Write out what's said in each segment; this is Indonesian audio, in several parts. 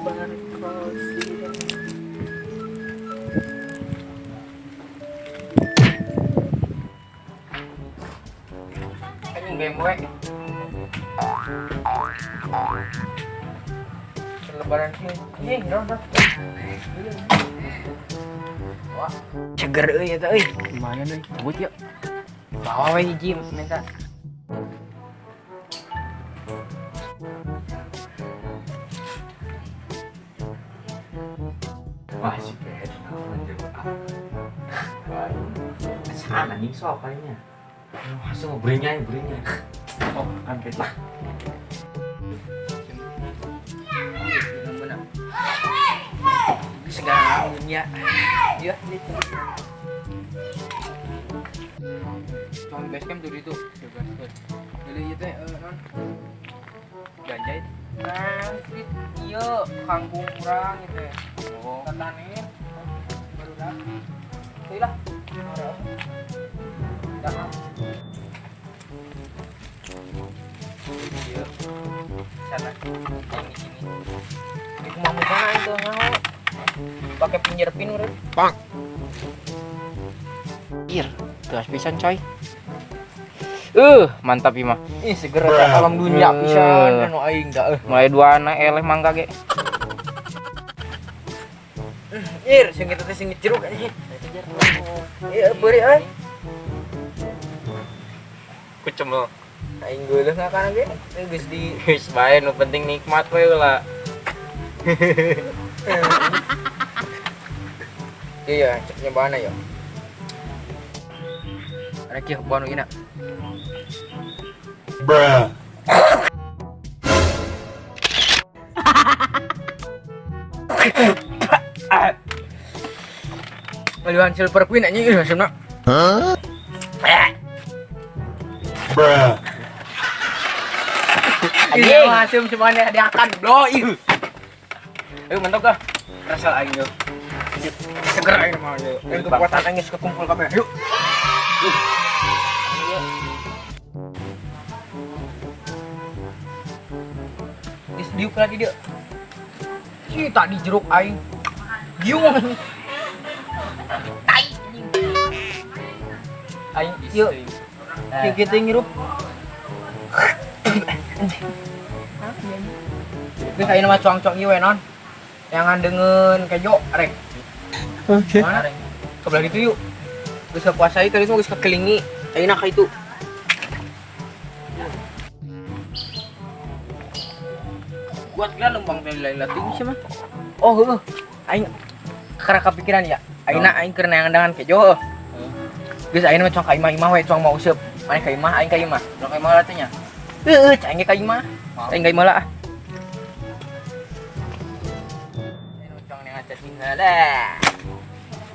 Anjing game gue. Lebaran sih. Nonton. Wah, seger euy eta euy. Lumayan euy. Buat yuk. Bawa we hiji minta. Wah, si Pet. Sana nih so apanya. Langsung berinya. Oh, angkat lah. Segala dunia. Ya, itu. Cuma base camp tuh itu. Jadi itu non ganja itu. Nah, iya, kangkung kurang gitu ya. Oh, katanin baru dah. Tuh lah. Dah. Iya. Sana. Yang di sini. Ini mau mana itu ngau? Pakai pinjerpin urut. Bang. Ir, gas pisan coy. Mantap imah. Ih, segera alam dunia pisan anu aing da mulai dua anak eleh mangga ge. Ir, sing kitu teh sing jeruk anjing. Iya, beuri euy. Kucem lo. Aing geuleuh ngakana ge. Geus di geus bae nu penting nikmat we lah. Iya, cek nyobana ya. Ada kieu banu ina. Bruh. Maluan silver queen anjing ieu asupna. Huh? Bruh. Anjing asum semuanya diakan bro. Ayo mantap kah? Rasal aing yo. Seger aing mah yo. Kekuatan aing geus kekumpul kabeh. Yuk. Diuk lagi dia. Si tadi jeruk aing. Giung. Tai. Aing yuk. Yuk kita ngirup. Geus aing mah cuang-cuang ieu we non. Yang ngandengeun kejo rek. Oke. Mana rek? Kebelah itu yuk. Geus puasai tadi itu geus kekelingi. Ayeuna ka itu. Buat kira lembang dari lain latih sih mah. Oh heuh. Aing kara kepikiran ya. Ayeuna aing keur neangan kejo. Geus ayeuna mah cong ka imah-imah we cong mau useup. Mane ka imah aing ka imah. Lo ka imah latihnya. Heuh, aing ge ka imah. Aing ka imah lah. Ayeuna cong neangan tinggal dah.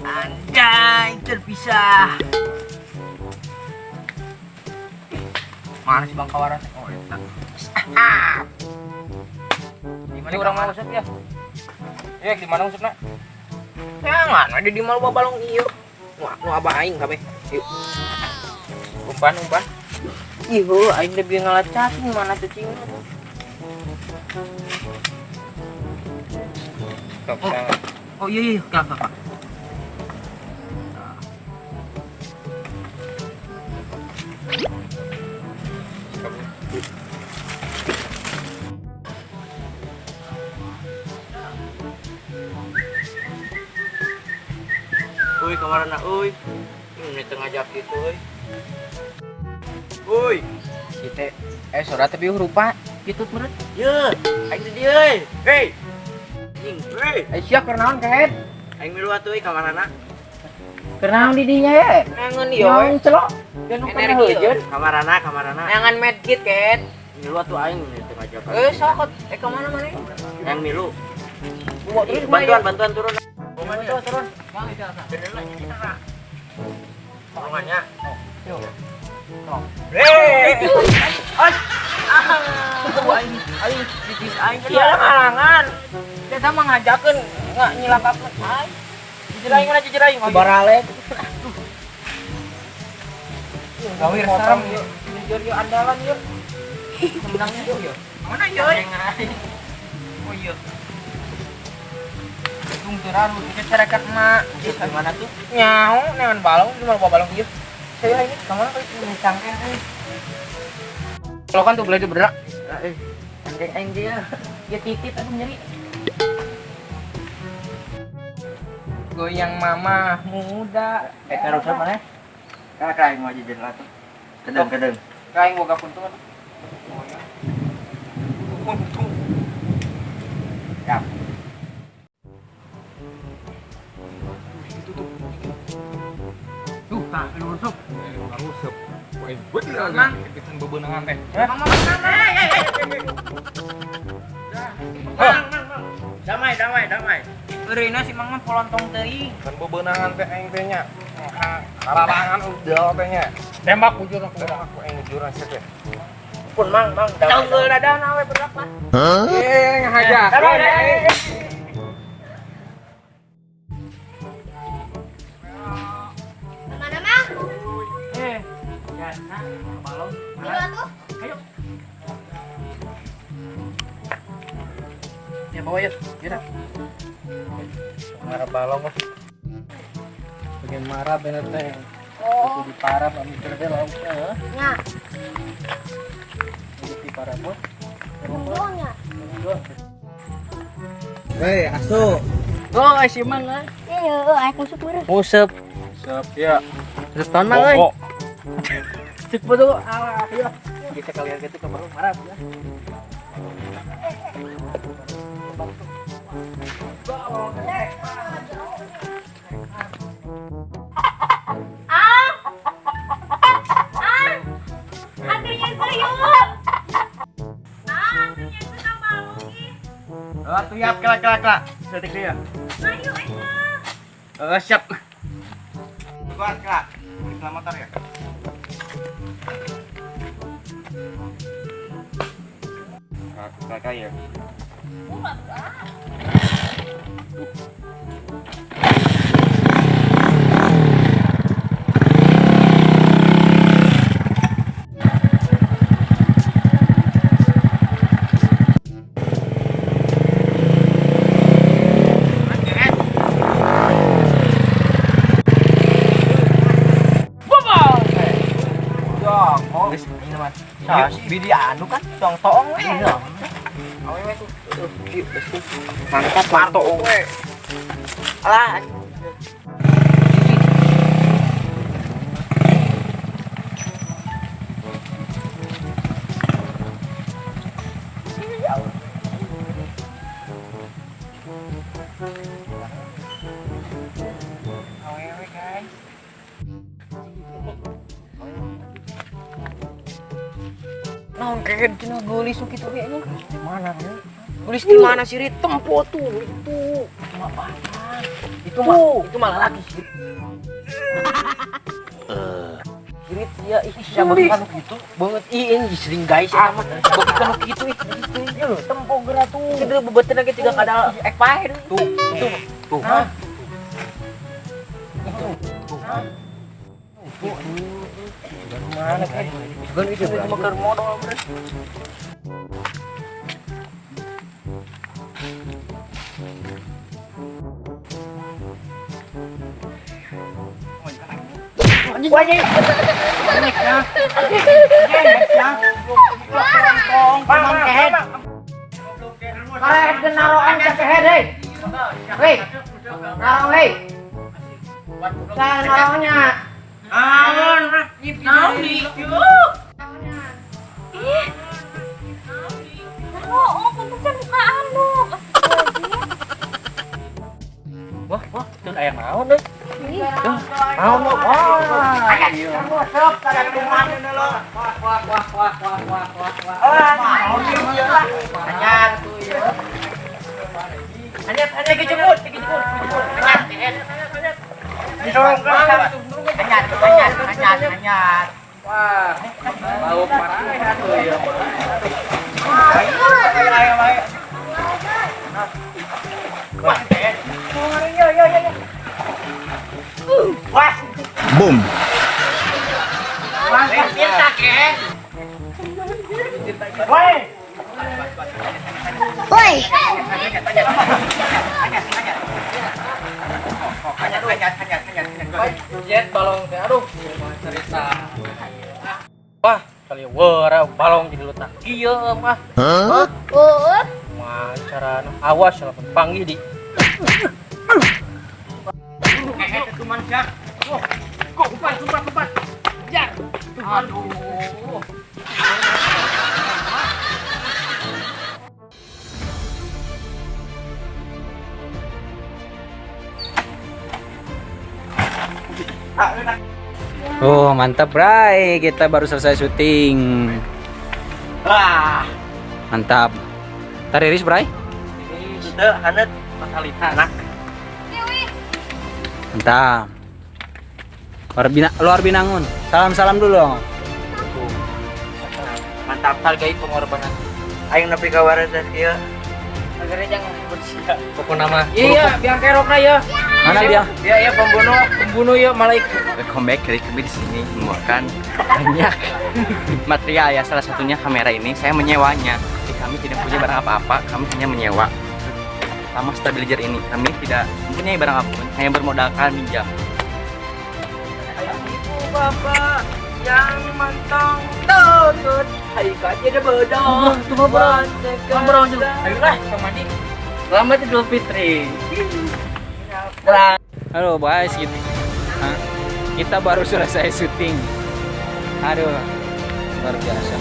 Anjay terpisah. Mana sih Bang Kawaran? Oh, eta. Di orang mau usap ya? Ya di mana usapna? Jangan, ada di malu babalong iyo. Nu abah aing kabeh. Yuk. Umpan. Ieu aing lebih ngalacak mana teh cing. Oh iya, kakak. Uy, kamarana uy. Ini tengah jak gitu uy. Uy. Kita saudara tapi rupa gitu menurut. Ye, aing di euy. Hei. Anjing, hei. Sia keur naon kaed? Aing milu atuh euy kamarana. Keur naon di dinya ye? Nangan ieu. Naon celok. Jeung energi heujeun. Kamarana. Nangan medkit kaed. Milu atuh aing di tengah jak. Sokot. Ka mana maneh? Yang milu. Terus bantuan turun. Turun. Bang itu apa? Bener lah kita Kak. Tolongannya. Yuk. Tolong. Aing dicis aing kan halangan. Kita mah ngajakeun enggak nyilakakeun aing. Jijir aing. Barale. Gawir sarem yuk. Jujur yuk andalan yuk. Menangnya yuk. Mana yuk? Oh iya. Tung terang masyarakat emak. Gimana tuh? Nyau, neon balong cuma bawa balong dia. Saya ini kemana kali cangkeng ini? Kalau kan tuh boleh diberak. Cangkeng dia. Dia titit aku nyeri. Goyang mama muda. Taruh mana? Kayak mau jadi latu. Kedeng. Kayak boga puntung. Puntung. Ya. Tuh, tak rusuk. Rusep. Poin buat Mang. Pisan bebeunangan teh. Mang. Damai. Eureuna si Mang mah polontong teuing. Kan bebeunangan teh aing teh nya. Kararangan udah teh nya. Tembak bujur aku aing bujuran teh. Pun Mang. Tanggeul dadana we berak lah. Ngajak. Mana mah? Jana balong. Dua tuh. Ayo. Ya bawa yuk. Yaudah. Marah balong mah. Bagian marah bener teh. Itu di parah kami kerja lauk ya. Nya, Itu di parah bos. bumbunya. Hei, asu. Oh, si Mang ah. Iya, aku syukur. Usep. Siap ya. Seton Mang euy. Cek betul ala ayo. Bisa kalian gitu ke baru marah ya. Akhirnya serius. Akhirnya kita malu nih. Oh, tuh ya kelak. Setik dia. Ayo, ayo. Siap. Buat Kak. Kita motor ya. Kakak ya. Bidi anu kan tong we. Awewe tuh. Mantap mantap we. Alah. Awewe guys. Naon kaget cina gelis kitu ge nya. Mana nih? Gelis di mana sih? Tempo tuh itu. Cuma apaan? Itu malah laki sih. Sirit ya ih siapa kan gitu. Banget ini sering guys ya mah. Bukan gitu itu. Tempo geura tuh. Gede bebeutna ge tiga kada expired. Tuh. Hah? Itu. Mana kan? Segan itu cuma keur modal bener. Wajib. Karet kenaroan ka kehed hei. Hei. Narong hei. Saya narongnya. Kuntukan muka anu. Wah, itu ayam naon deh. Naon lo? Wah. Sok kada kuman lo. Wah. Anyar tuh ya. Anyar kejebut. Anyar. Anyar. Wah. Lauk parah tuh ya. Boom. Woi. Jet balong teh aduh cerita. Wah, kali wara balong jadi letak ieu mah. Oh, Mah cara awas lah panggil di. Itu manusia. Kok umpat. Jar. Aduh. Oh mantap Bray, kita baru selesai syuting. Wah, Mantap. Tariris Bray. ini kita hanet fatalita anak. Mantap. Luar binangun. Salam dulu dong. Mantap hargai pengorbanan. Aing nepi ka waras kieu. Negeri jangan bersia. Pokoknya nama. Iya, biang kerokna ya. Mana dia? Ya pembunuh ya malaikat. Welcome back, kali kami di sini membawakan banyak material ya, salah satunya kamera ini saya menyewanya. Jadi kami tidak punya barang apa-apa, kami hanya menyewa. Sama stabilizer ini kami tidak mempunyai barang apapun, hanya bermodalkan minjam. Ibu bapak yang mantong tutut, hai kaje de bedong. Tuh bapak. Ngobrol juga. Ayolah, kemana? Selamat Idul Fitri. Halo guys, kita baru selesai syuting. Aduh, luar biasa.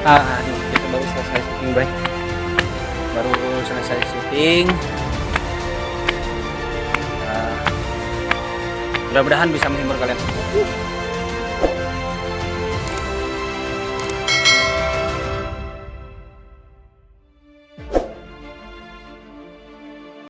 Aduh, kita baru selesai syuting, Bray. Baru selesai syuting. Mudah-mudahan bisa menghibur kalian.